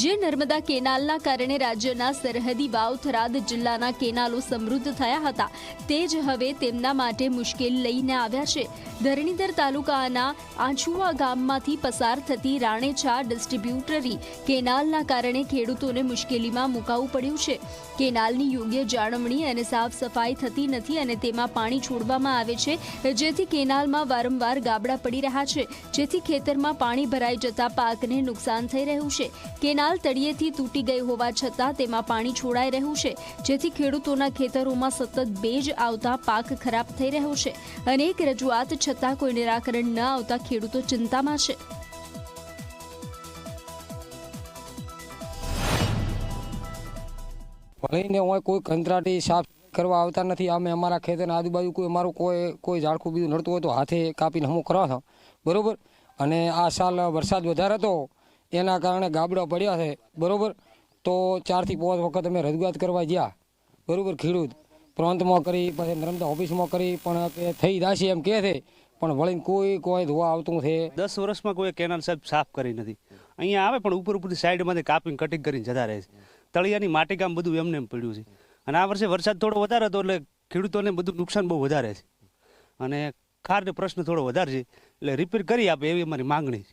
જે નર્મદા કેનાલના કારણે રાજ્યના સરહદી વાવ થરાદ જિલ્લાના કેનાલો સમૃદ્ધ થયા હતા તે જ હવે તેમના માટે મુશ્કેલી લઈને આવ્યા છે। ધરણીધર તાલુકાના આંછુવા ગામમાંથી પસાર થતી રાણેછા ડિસ્ટ્રીબ્યુટરી કેનાલના કારણે ખેડૂતોને મુશ્કેલીમાં મુકાવું પડ્યું છે। કેનાલની યોગ્ય જાળવણી અને સાફ સફાઈ થતી નથી અને તેમાં પાણી છોડવામાં આવે છે, જેથી કેનાલમાં વારંવાર ગાબડા પડી રહ્યા છે, જેથી ખેતરમાં પાણી ભરાઈ જતા પાકને નુકસાન થઈ રહ્યું છે। કેનાલ તળિયેથી તૂટી ગઈ હોવા છતાં તેમાં પાણી છોડાઈ રહ્યું છે, જેથી ખેડૂતોના ખેતરોમાં સતત ભેજ આવતા પાક ખરાબ થઈ રહ્યો છે। અનેક રજૂઆત છતાં કોઈ નિરાકરણ ન આવતા ખેડૂતો ચિંતામાં છે। ભલે હોય કોઈ કંત્રાટી સાફ કરવા આવતા નથી। અમે અમારા ખેતરના આજુબાજુ કોઈ અમારું કોઈ ઝાડખું બીજું નડતું હોય તો હાથે કાપીને હમું કરો છો, બરોબર। અને આ સાલ વરસાદ વધારે હતો એના કારણે ગાબડા પડ્યા છે, બરોબર। તો 4 થી 5 વખત અમે રજૂઆત કરવા ગયા, બરોબર। ખેડૂત પ્રાંતમાં કરી, પછી નર્મદા ઓફિસમાં કરી, પણ કે થઈ જશે એમ કહે છે, પણ વળીને કોઈ ધોવા આવતું છે। 10 વર્ષમાં કોઈ કેનાલ સાફ કરી નથી। અહીંયા આવે પણ ઉપરથી સાઈડમાંથી કાપીને કટિંગ કરીને જતા રહે છે। તળિયાની માટી કામ બધું એમને પડ્યું છે અને આ વર્ષે વરસાદ થોડો વધારે હતો એટલે ખેડૂતોને બધું નુકસાન બહુ વધારે છે અને ખારનો પ્રશ્ન થોડો વધારે છે, એટલે રિપેર કરી આપે એવી અમારી માંગણી છે।